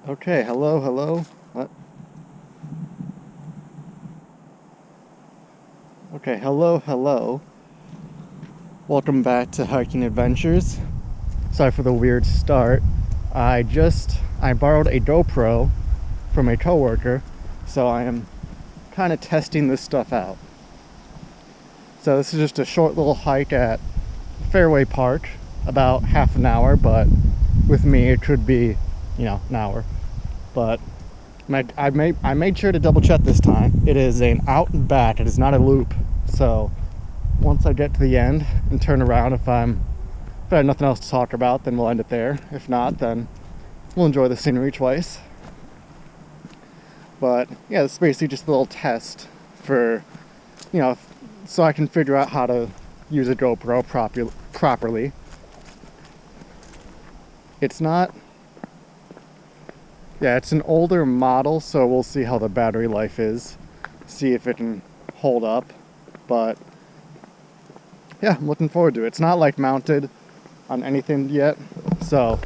Okay, hello, hello. What? Okay, hello, hello. Welcome back to Hiking Adventures. Sorry for the weird start. I borrowed a GoPro from a coworker, so I am kind of testing this stuff out. So this is just a short little hike at Fairway Park, about half an hour, but with me it could be, an hour. But I made sure to double check this time. It is an out and back. It is not a loop. So once I get to the end and turn around, if I have nothing else to talk about, then we'll end it there. If not, then we'll enjoy the scenery twice. But yeah, this is basically just a little test for, so I can figure out how to use a GoPro properly. It's an older model, so we'll see how the battery life is, see if it can hold up. But yeah, I'm looking forward to it. It's not like mounted on anything yet, so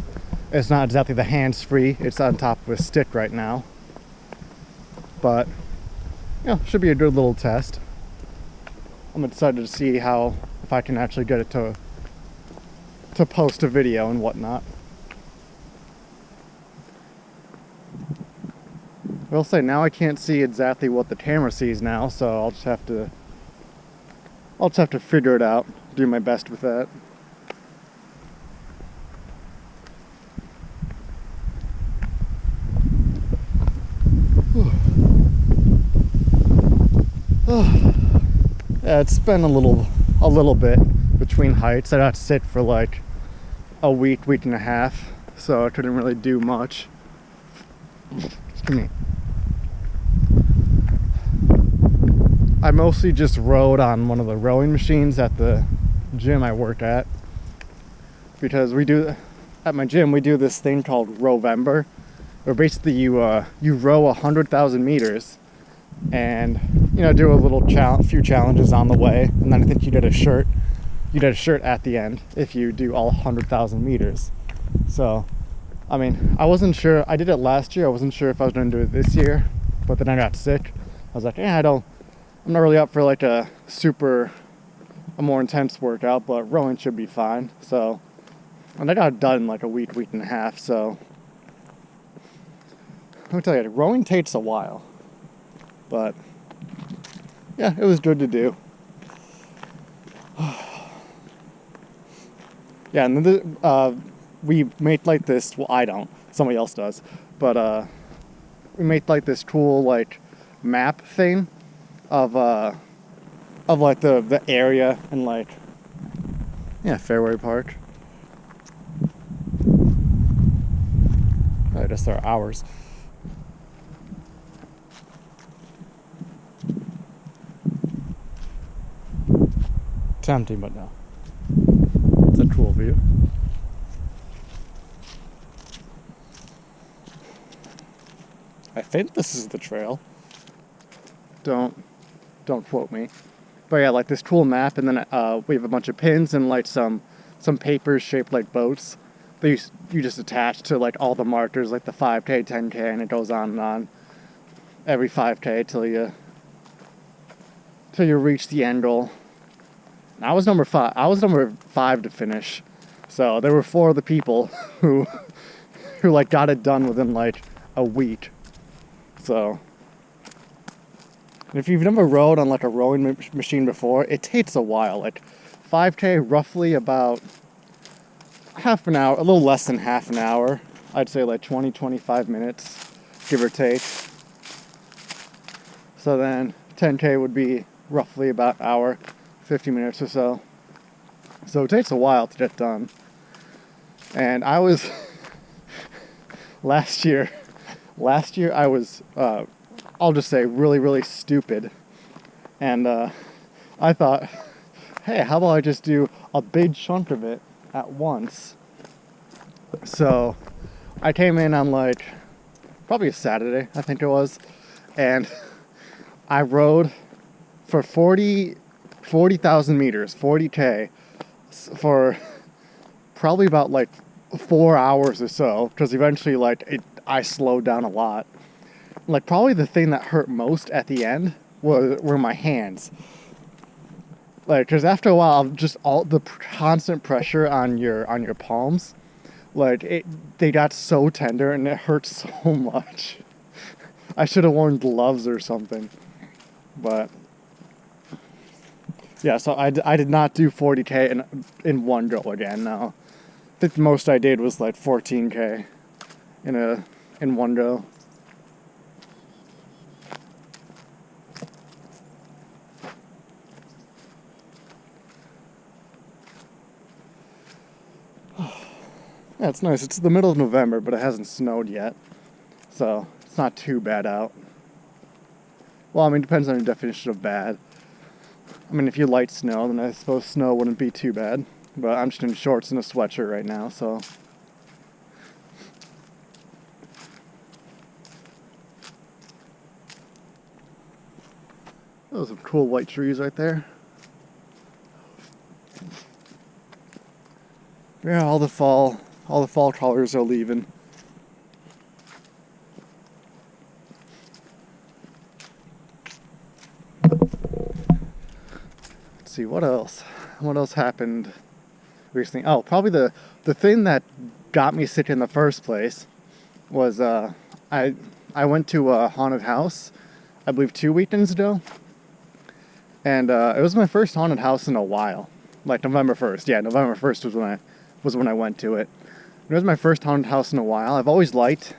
it's not exactly the hands-free. It's on top of a stick right now. But should be a good little test. I'm excited to see if I can actually get it to post a video and whatnot. I will say, now I can't see exactly what the camera sees now, so I'll just have to figure it out, do my best with that. Yeah, it's been a little bit between hikes. I got sick for like a week and a half, so I couldn't really do much. Excuse me. I mostly just rode on one of the rowing machines at the gym I work at, because at my gym we do this thing called Rowvember, where basically you row 100,000 meters and do a few challenges on the way, and then I think you get a shirt at the end if you do all 100,000 meters. So I mean, I wasn't sure. I did it last year. I wasn't sure if I was going to do it this year, but then I got sick. I was like, I'm not really up for like a more intense workout, but rowing should be fine. So, and I got it done in like a week and a half. So, let me tell you, rowing takes a while, but yeah, it was good to do. Yeah, and then we made like this. Well, I don't. Somebody else does, but we made like this cool like map thing of like the area and like Fairway Park. I guess there are hours. Tempting, but no. It's a cool view. I think this is the trail. Don't quote me. But yeah, like this cool map, and then we have a bunch of pins and like some papers shaped like boats that you just attach to like all the markers, like the 5K, 10K, and it goes on and on every 5K till you reach the end goal. And I was number 5. I was number 5 to finish. So there were 4 other people who like got it done within like a week. So if you've never rowed on like a rowing machine before, it takes a while. Like 5K, roughly about half an hour, a little less than half an hour. I'd say like 20-25 minutes, give or take. So then 10K would be roughly about an hour, 50 minutes or so. So it takes a while to get done. And I was last year I was I'll just say really, really stupid. And I thought, hey, how about I just do a big chunk of it at once? So I came in on like probably a Saturday, I think it was, and I rode for 40,000 meters, 40K, for probably about like 4 hours or so, because eventually like I slowed down a lot. Like, probably the thing that hurt most at the end were my hands. Like, because after a while, just all the constant pressure on your palms, like, they got so tender and it hurt so much. I should have worn gloves or something. But yeah, so I did not do 40K in one go again. No, I think the most I did was like 14K in one go. Yeah, it's nice. It's the middle of November, but it hasn't snowed yet, so it's not too bad out. Well, I mean, it depends on your definition of bad. I mean, if you light snow, then I suppose snow wouldn't be too bad. But I'm just in shorts and a sweatshirt right now, so. Those are some cool white trees right there. Yeah, all the fall colors are leaving. Let's see, what else happened recently? Oh, probably the thing that got me sick in the first place was I went to a haunted house, I believe 2 weekends ago, and it was my first haunted house in a while. Like November 1st. Yeah, November 1st was when I went to it. It was my first haunted house in a while. I've always liked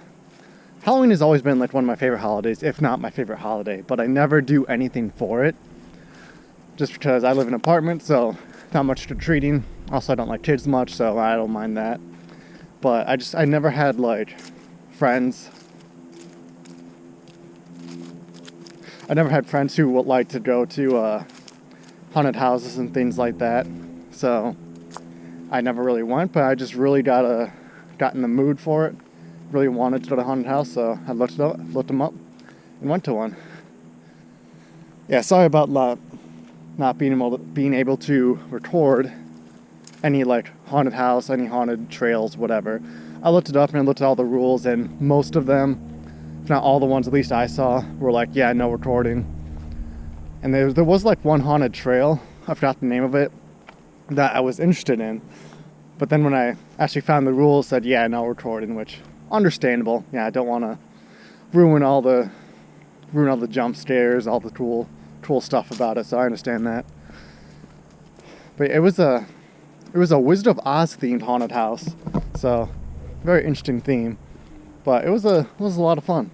Halloween. Has always been like one of my favorite holidays, if not my favorite holiday, but I never do anything for it. Just because I live in an apartment, so not much trick-or-treating. Also, I don't like kids much, so I don't mind that. But I never had like friends. I never had friends who would like to go to haunted houses and things like that. So I never really went, but I just really got in the mood for it. Really wanted to go to a haunted house, so I looked them up and went to one. Yeah, sorry about not being able to record any like haunted house, any haunted trails, whatever. I looked it up and I looked at all the rules, and most of them, if not all the ones at least I saw, were like, yeah, no recording. And there was like one haunted trail, I forgot the name of it, that I was interested in. But then when I actually found the rules, said, yeah, no recording, which understandable. Yeah, I don't want to ruin all the jump scares, all the cool stuff about it, so I understand that. But it was a Wizard of Oz themed haunted house, so very interesting theme. But it was a lot of fun.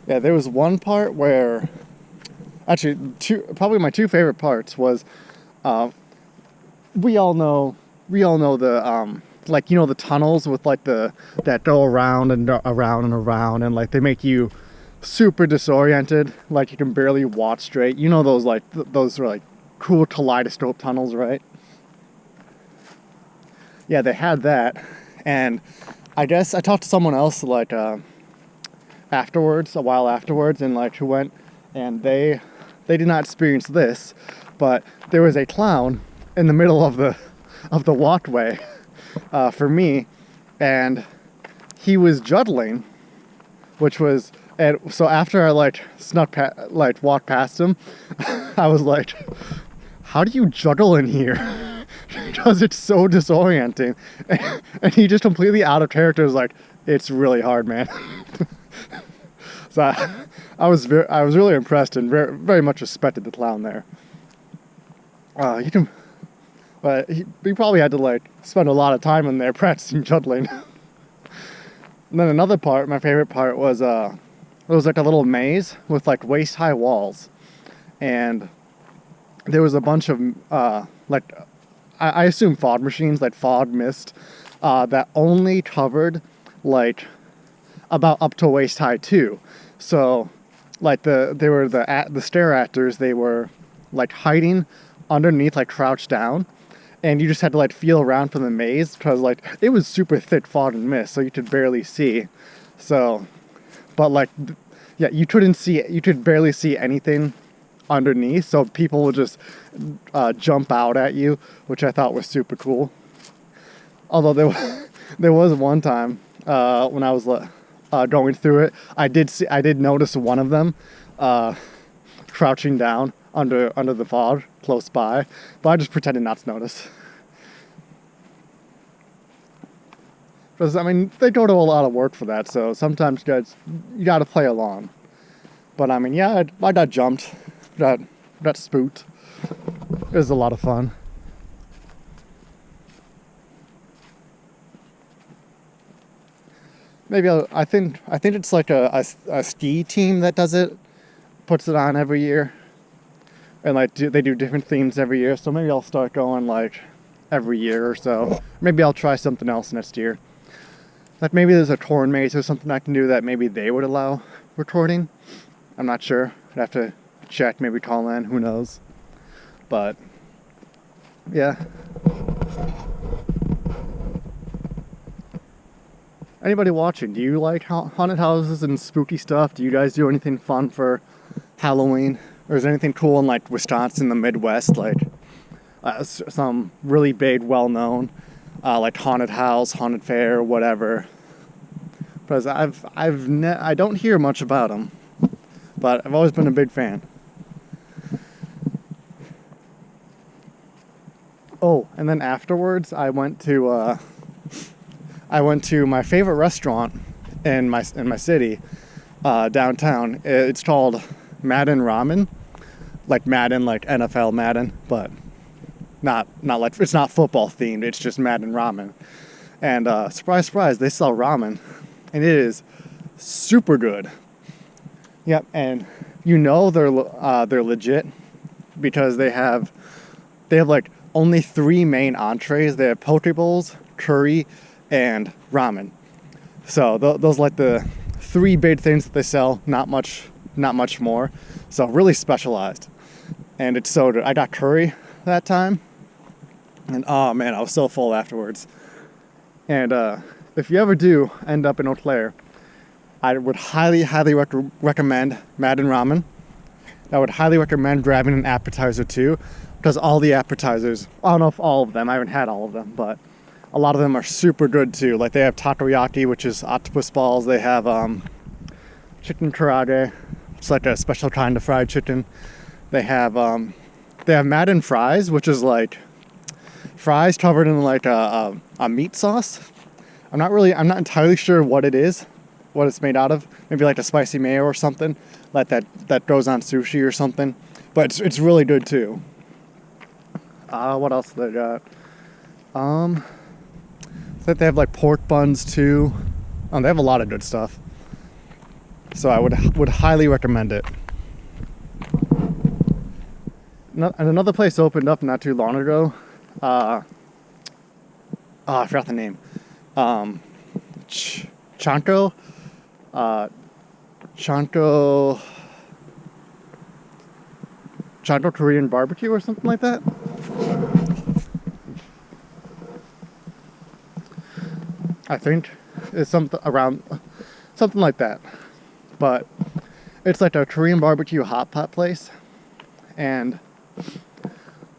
Yeah, there was one part where, actually, probably my two favorite parts was, we all know the like, you know, the tunnels with like that go around and around and around, and like they make you super disoriented, like you can barely walk straight. You know those like those are like cool kaleidoscope tunnels, right? Yeah, they had that, and I guess I talked to someone else like a while afterwards, and like who went, and they did not experience this, but there was a clown in the middle of the walkway for me, and he was juggling, which was, and so after I like walked past him, I was like, how do you juggle in here? Because it's so disorienting. And he just completely out of character was like, it's really hard, man. So I was really impressed and very, very much respected the clown there. But he probably had to like spend a lot of time in there practicing juggling. And then another part, my favorite part was it was like a little maze with like waist-high walls, and there was a bunch of like I assume fog machines, like fog mist, that only covered like about up to waist high too. So like the stair actors, they were like hiding underneath, like crouched down, and you just had to like feel around for the maze, because like it was super thick fog and mist, so you could barely see. So, but like, yeah, you could barely see anything underneath, so people would just jump out at you, which I thought was super cool. Although There was one time when I was going through it, I did notice one of them crouching down under the fog close by, but I just pretended not to notice. Because I mean, they go to a lot of work for that, so sometimes you gotta play along. But I mean, yeah, I got jumped, got spooked. It was a lot of fun. Maybe I think it's like a ski team that does it, puts it on every year, and like they do different themes every year. So maybe I'll start going like every year or so. Maybe I'll try something else next year. Like maybe there's a corn maze or something I can do that maybe they would allow recording. I'm not sure. I'd have to check. Maybe call in. Who knows? But yeah. Anybody watching, do you like haunted houses and spooky stuff? Do you guys do anything fun for Halloween? Or is there anything cool in like Wisconsin, the Midwest, like some really big, well-known, like haunted house, haunted fair, whatever? Because I don't hear much about them, but I've always been a big fan. Oh, and then afterwards, I went to my favorite restaurant in my city, downtown. It's called Madden Ramen, like Madden, like NFL Madden, but not like, it's not football themed. It's just Madden Ramen, and surprise, surprise, they sell ramen, and it is super good. Yep, and you know they're legit because they have like only 3 main entrees. They have poke bowls, curry, and ramen. So those like the 3 big things that they sell, not much more. So really specialized. And it's so good. I got curry that time, and oh man, I was so full afterwards. And if you ever do end up in Eau Claire, I would highly recommend Madden Ramen. I would highly recommend grabbing an appetizer too, because all the appetizers, I don't know if all of them, I haven't had all of them, but a lot of them are super good too. Like they have takoyaki, which is octopus balls. They have chicken karage. It's like a special kind of fried chicken. They have Madden fries, which is like fries covered in like a meat sauce. I'm not entirely sure what it is, what it's made out of. Maybe like a spicy mayo or something like that goes on sushi or something. But it's really good too. What else they got? So they have like pork buns too. They have a lot of good stuff. So I would highly recommend it. And another place opened up not too long ago. I forgot the name. Chanko Korean barbecue or something like that. I think it's something like that. But it's like a Korean barbecue hot pot place, and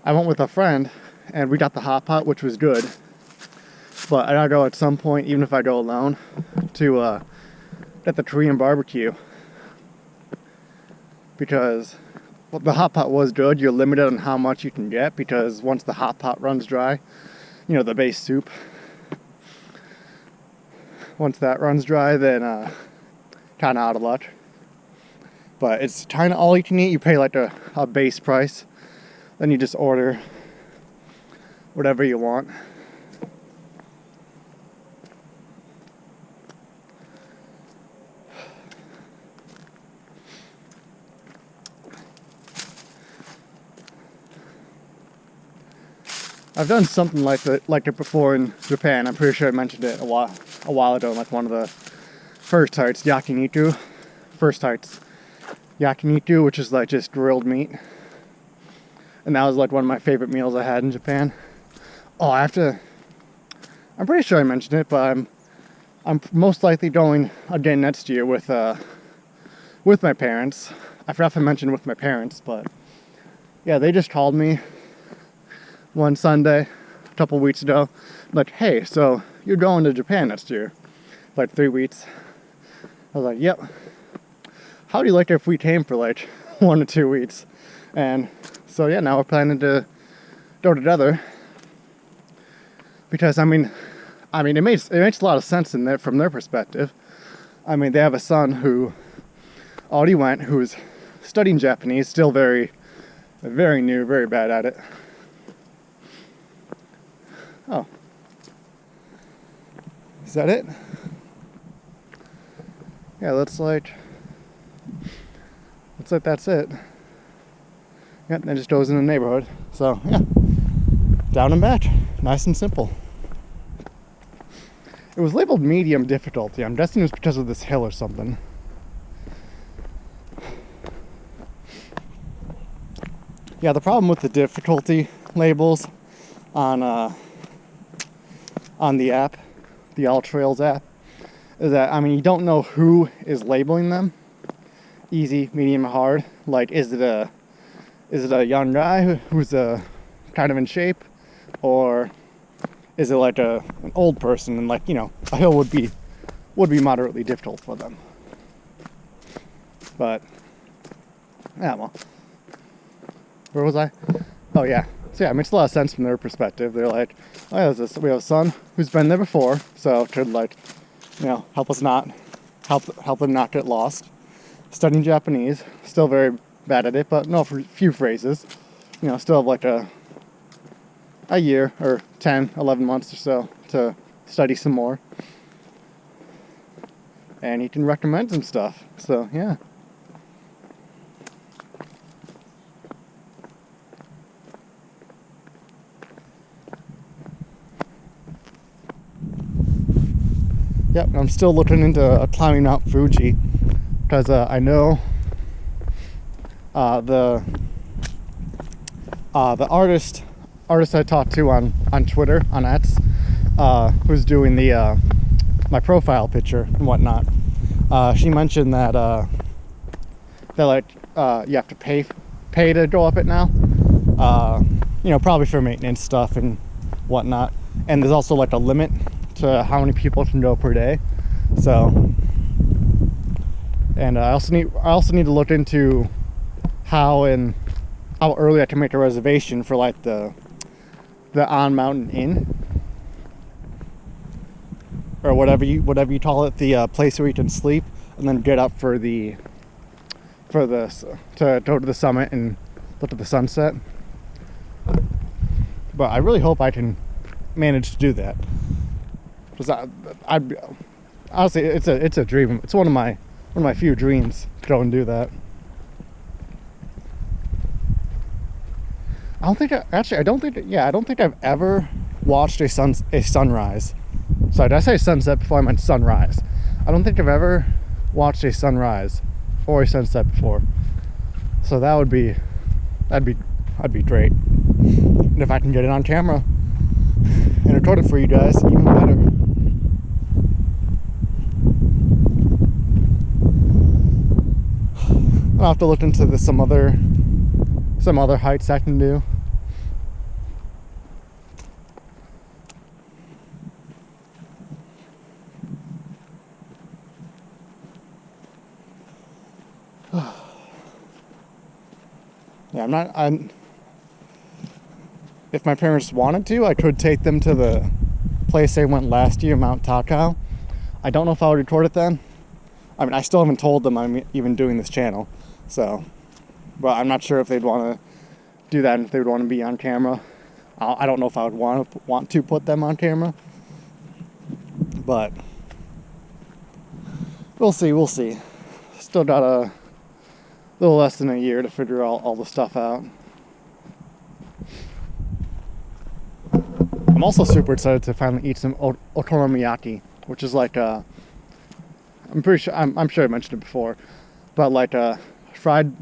I went with a friend and we got the hot pot, which was good. But I gotta go at some point, even if I go alone, to get the Korean barbecue, because the hot pot was good. You're limited on how much you can get, because once the hot pot runs dry, you know, the base soup, once that runs dry, then kind of out of luck. But it's kind of all you can eat. You pay like a base price, then you just order whatever you want. I've done something like it before in Japan. I'm pretty sure I mentioned it a while ago, like one of the first sites, yakiniku. Yakiniku, which is like just grilled meat. And that was like one of my favorite meals I had in Japan. Oh, I'm pretty sure I mentioned it, but I'm most likely going again next year with my parents. I forgot if I mentioned with my parents, but yeah, they just called me one Sunday. a couple weeks ago, like, hey, so you're going to Japan next year, like 3 weeks. I was like, yep. How do you like it if we came for like 1 to 2 weeks? And so yeah, now we're planning to go together, because I mean it makes a lot of sense in there from their perspective. I mean, they have a son who already went, who's studying Japanese, still very new, very bad at it. Oh, is that it? Yeah, looks like that's it. Yep, and it just goes in the neighborhood. So yeah, down and back, nice and simple. It was labeled medium difficulty. I'm guessing it's because of this hill or something. Yeah, the problem with the difficulty labels on the app, the All Trails app, is that, I mean, you don't know who is labeling them. Easy, medium, hard. Like, is it a young guy who's kind of in shape, or is it like an old person, and like, you know, a hill would be moderately difficult for them. But yeah, well, where was I? Oh yeah. So yeah, it makes a lot of sense from their perspective. They're like, oh yeah, we have a son who's been there before, so could, like, you know, help them not get lost. Studying Japanese, still very bad at it, but know a few phrases. You know, still have like a year or 10, 11 months or so to study some more. And he can recommend some stuff. So yeah. Yep, I'm still looking into climbing Mount Fuji, because I know the artist I talked to on Twitter, on X, who's doing the my profile picture and whatnot. She mentioned that like you have to pay to go up it now. You know, probably for maintenance stuff and whatnot. And there's also like a limit to how many people can go per day. So, and I also need to look into how early I can make a reservation for like the on mountain inn, or whatever you call it, the place where you can sleep and then get up to go to the summit and look at the sunset. But I really hope I can manage to do that, because I'd honestly, it's a dream. It's one of my few dreams to go and do that. I don't think I've ever watched a sunrise. Sorry, did I say sunset before? I meant sunrise. I don't think I've ever watched a sunrise or a sunset before. So that'd be great. And if I can get it on camera and record it for you guys, even better. I'll have to look into some other hikes I can do. Yeah, if my parents wanted to, I could take them to the place they went last year, Mount Takao. I don't know if I would record it then. I mean, I still haven't told them I'm even doing this channel, so, but I'm not sure if they'd want to do that, and if they would want to be on camera. I don't know if I would want to put them on camera, but we'll see. Still got a little less than a year to figure all the stuff out. I'm also super excited to finally eat some okonomiyaki, which is like I'm sure I mentioned it before, but like fried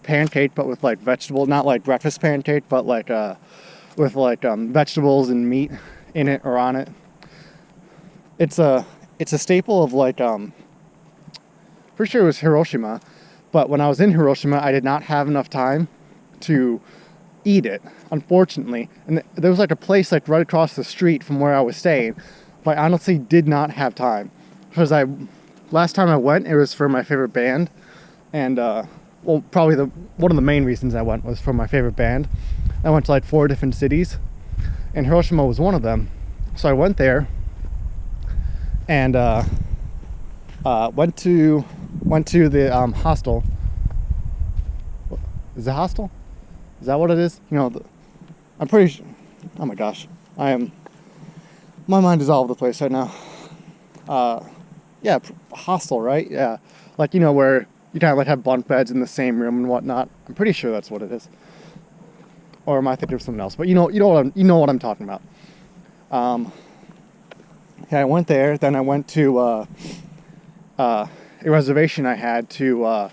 pancake, but with like vegetable, not like breakfast pancake, but like with like vegetables and meat in it or on it. It's a staple of like pretty sure it was Hiroshima, but when I was in Hiroshima, I did not have enough time to eat it, unfortunately. And there was like a place like right across the street from where I was staying, but I honestly did not have time. Because last time I went, it was for my favorite band. And, well, probably one of the main reasons I went was for my favorite band. I went to like 4 different cities, and Hiroshima was one of them. So I went there, and went to the hostel. Is it hostel? Is that what it is? You know, I'm pretty sure. Oh my gosh, my mind is all over the place right now. Yeah, hostel, right? Yeah, like, you know, where you kind of like have bunk beds in the same room and whatnot. I'm pretty sure that's what it is. Or am I thinking of something else? But you know what I'm talking about. Yeah, I went there. Then I went to a reservation I had to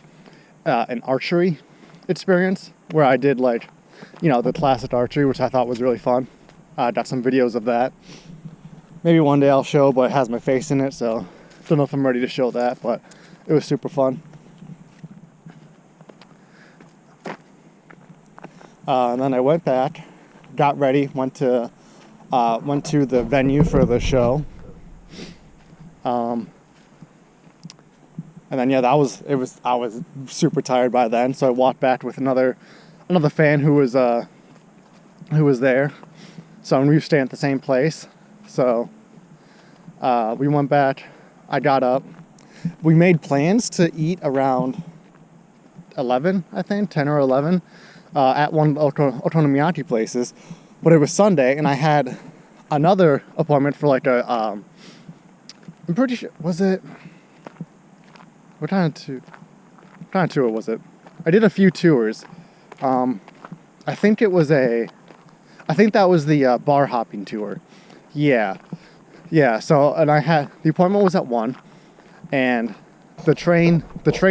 an archery experience where I did, like, you know, the classic archery, which I thought was really fun. I got some videos of that. Maybe one day I'll show, but it has my face in it, so don't know if I'm ready to show that, but it was super fun. And then I went back, got ready, went to the venue for the show. And then, yeah, I was super tired by then, so I walked back with another fan who was there. So we were staying at the same place. So we went back. I got up. We made plans to eat around 11, I think, 10 or 11, at one of the okonomiyaki places. But it was Sunday, and I had another appointment for like a, I'm pretty sure, was it, what kind of tour was it? I did a few tours. I think that was the bar hopping tour. Yeah, so, and the appointment was at 1, and the train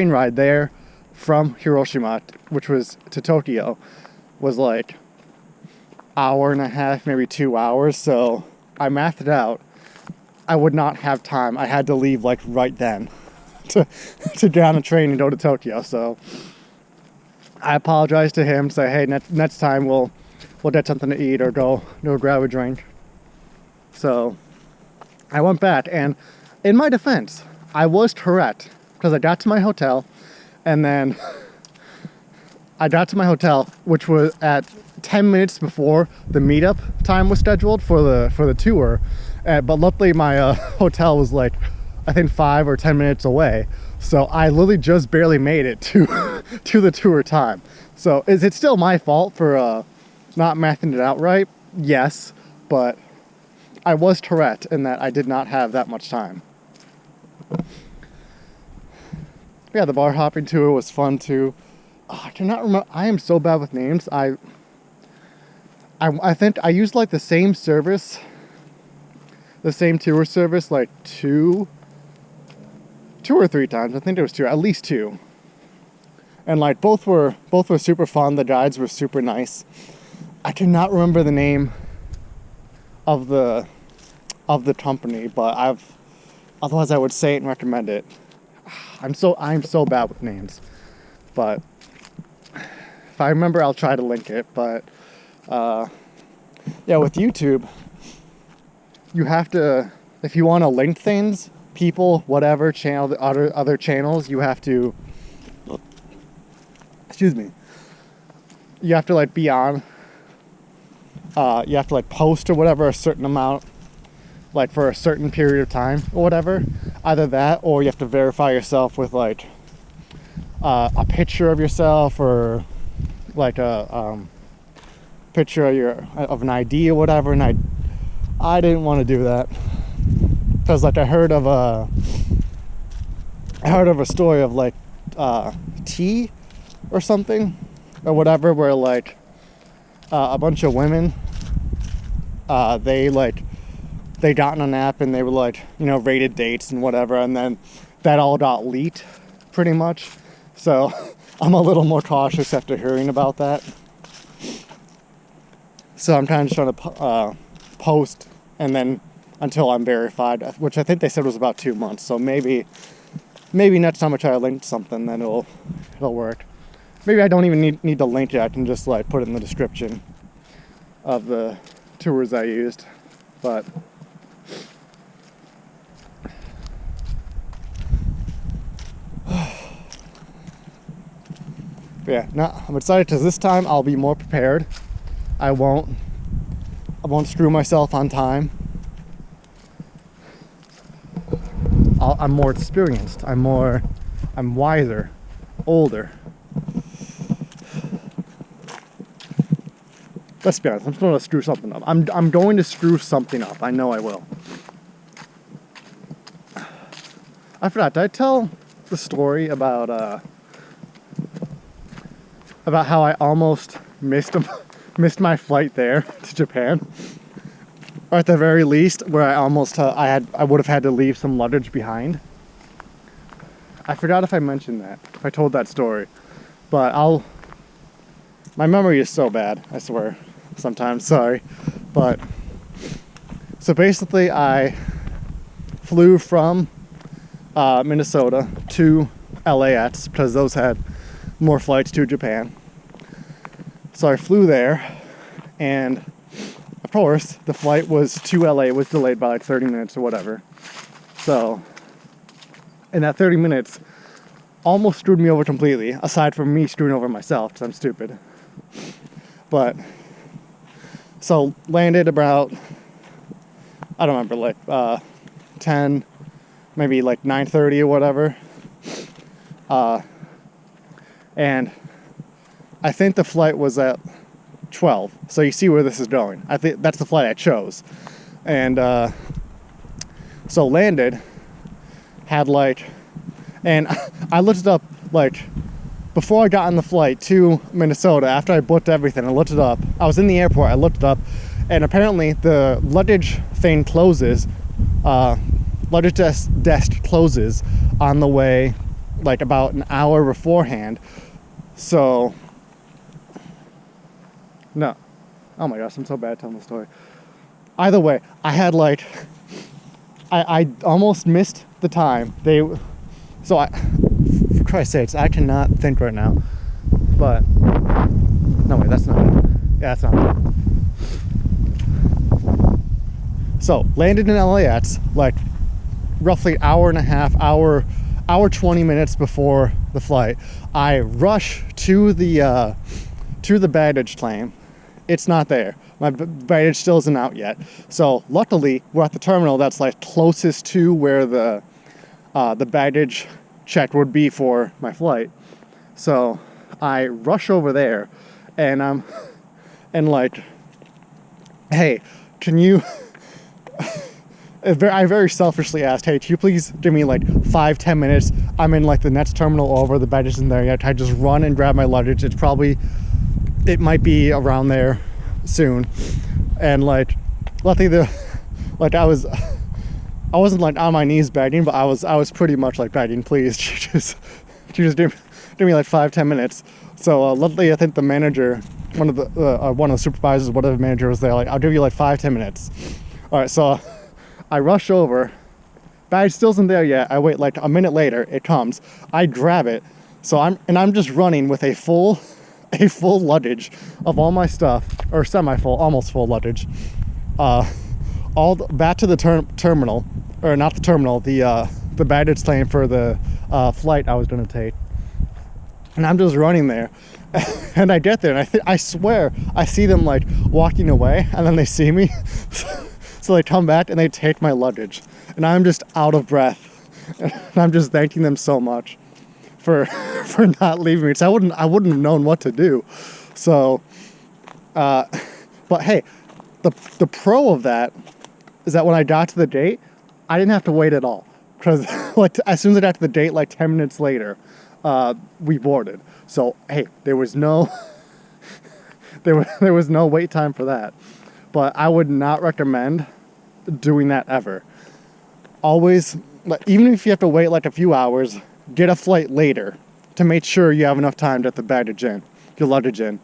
ride there from Hiroshima, which was to Tokyo, was like hour and a half, maybe 2 hours. So I mathed it out. I would not have time. I had to leave like right then to get on a train and go to Tokyo. So I apologized to him, say, hey, next time we'll get something to eat or go grab a drink. So I went back, and in my defense, I was correct, because I got to my hotel, and then I got to my hotel, which was at 10 minutes before the meetup time was scheduled for the tour. But luckily my hotel was like, I think 5 or 10 minutes away. So I literally just barely made it to the tour time. So is it still my fault for not mathing it out right? Yes, but I was correct in that I did not have that much time. Yeah, the bar hopping tour was fun too. Oh, I cannot remember. I am so bad with names. I think I used like the same tour service like two or three times. I think there was 2, at least 2. And like both were super fun. The guides were super nice. I cannot remember the name of the company, but otherwise I would say it and recommend it. I'm so bad with names, but if I remember, I'll try to link it. But yeah, with YouTube, you have to, if you want to link things, people, whatever channel, the other channels, you have to, excuse me, you have to like be on, you have to like post or whatever a certain amount, like for a certain period of time or whatever. Either that, or you have to verify yourself with like a picture of yourself, or like a picture of an ID or whatever. And I didn't want to do that, because like I heard of a story of like tea or something or whatever, where like a bunch of women, they got on an app and they were like, you know, rated dates and whatever, and then that all got leaked pretty much. So I'm a little more cautious after hearing about that. So I'm kind of just trying to post, and then until I'm verified, which I think they said was about 2 months. So maybe next time I try to link something, then it'll work. maybe I don't even need to link it. I can just like put it in the description of the tours I used. But yeah, no, I'm excited because this time I'll be more prepared. I won't screw myself on time. I'm more experienced. I'm wiser, older. Let's be honest, I'm going to screw something up. I'm going to screw something up. I know I will. I forgot, did I tell the story about how I almost missed my flight there to Japan? Or at the very least, where I almost I would have had to leave some luggage behind. I forgot if I mentioned that, if I told that story. But my memory is so bad, I swear. Sometimes, sorry. But so basically I flew from Minnesota to LAX because those had more flights to Japan. So I flew there, and of course the flight to LA was delayed by like 30 minutes or whatever. So in that 30 minutes almost screwed me over completely, aside from me screwing over myself because I'm stupid. But so landed about, I don't remember, like 10, maybe like 9:30 or whatever. And I think the flight was at 12. So you see where this is going. I think that's the flight I chose. And so landed, had like, and I looked it up like before I got on the flight to Minnesota. After I booked everything, I looked it up. I was in the airport, I looked it up, and apparently the luggage thing closes, luggage desk closes on the way like about an hour beforehand. So no, oh my gosh, I'm so bad at telling the story. Either way, I had like, I almost missed the time. For Christ's sakes, I cannot think right now. But no, wait, that's not it. Yeah, that's not it. So landed in LAX like roughly hour and a half, hour 20 minutes before the flight. I rush to the baggage claim. It's not there. My baggage still isn't out yet. So luckily, we're at the terminal that's like closest to where the baggage check would be for my flight. So I rush over there, and I'm like, hey, can you? I very selfishly asked, hey, can you please give me like 5-10 minutes? I'm in like the next terminal over, the baggage isn't there yet. I just run and grab my luggage. It might be around there soon. And like, luckily I wasn't like on my knees begging, but I was pretty much like begging, please, just give me like 5-10 minutes. So luckily, I think the manager, one of the supervisors, whatever manager was there, like, I'll give you like 5-10 minutes. All right, so I rush over, bag still isn't there yet. I wait like a minute later, it comes. I grab it, so I'm just running with a full luggage of all my stuff, or semi-full, almost full luggage, back to the terminal, or not the terminal, the baggage claim for the flight I was going to take. And I'm just running there, and I get there, and I swear I see them like walking away, and then they see me. So they come back and they take my luggage, and I'm just out of breath, and I'm just thanking them so much for not leaving me. So I wouldn't have known what to do. So, but hey, the pro of that is that when I got to the gate, I didn't have to wait at all, because like as soon as I got to the gate, like 10 minutes later, we boarded. So hey, there was no there was no wait time for that. But I would not recommend doing that ever. Always, even if you have to wait like a few hours, get a flight later to make sure you have enough time to get the baggage in, your luggage in.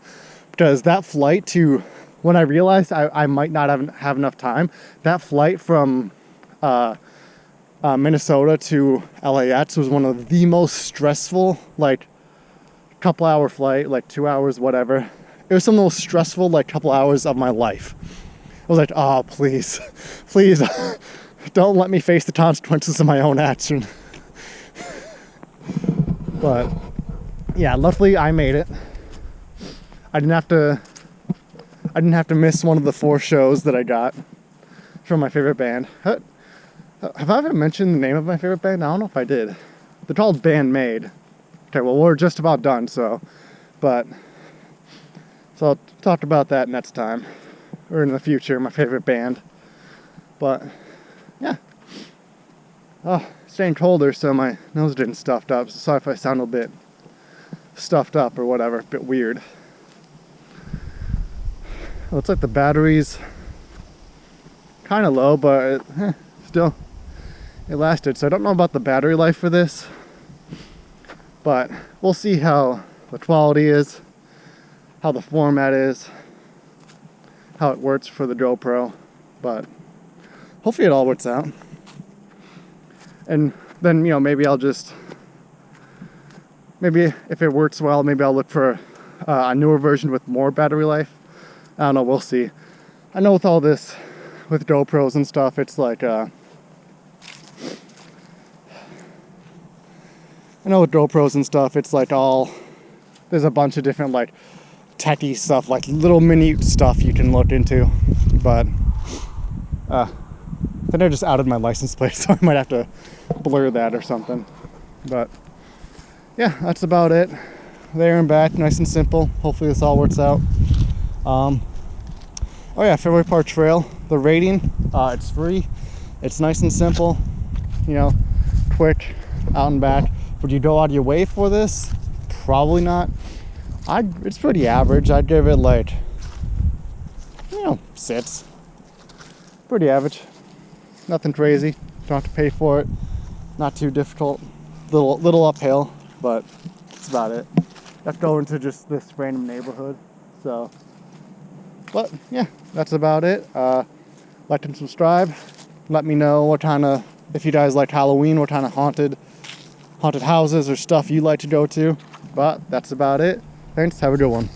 Because that flight when I realized I might not have enough time, that flight from Minnesota to LAX was one of the most stressful, like, couple hour flight, like 2 hours, whatever. It was some of the most stressful like couple hours of my life. I was like, oh, please, please, don't let me face the consequences of my own action. But yeah, luckily I made it. I didn't have to miss one of the 4 shows that I got from my favorite band. Have I ever mentioned the name of my favorite band? I don't know if I did. They're called Band Made. Okay, well, we're just about done, so I'll talk about that next time, or in the future, my favorite band. But yeah, oh, it's getting colder, so my nose is getting stuffed up. So sorry if I sound a bit stuffed up or whatever, a bit weird. Looks like the battery's kind of low, but still, it lasted. So I don't know about the battery life for this, but we'll see how the quality is, how the format is, how it works for the GoPro, but hopefully it all works out. And then, maybe I'll maybe if it works well, maybe I'll look for a newer version with more battery life. I don't know, we'll see. I know with all this, with GoPros and stuff, it's like, I know with GoPros and stuff, it's like there's a bunch of different like techie stuff, like little minute stuff you can look into. But then I just outed my license plate, so I might have to blur that or something. But yeah, that's about it. There and back, nice and simple. Hopefully this all works out. Oh yeah, Fairway Park Trail. The rating, it's free. It's nice and simple. Quick, out and back. Would you go out of your way for this? Probably not. It's pretty average. I'd give it like, 6. Pretty average. Nothing crazy. Don't have to pay for it. Not too difficult. Little uphill, but that's about it. I have to go into just this random neighborhood. So, but yeah, that's about it. Like and subscribe. Let me know if you guys like Halloween, what kind of haunted houses or stuff you like to go to. But that's about it. Thanks. Have a good one.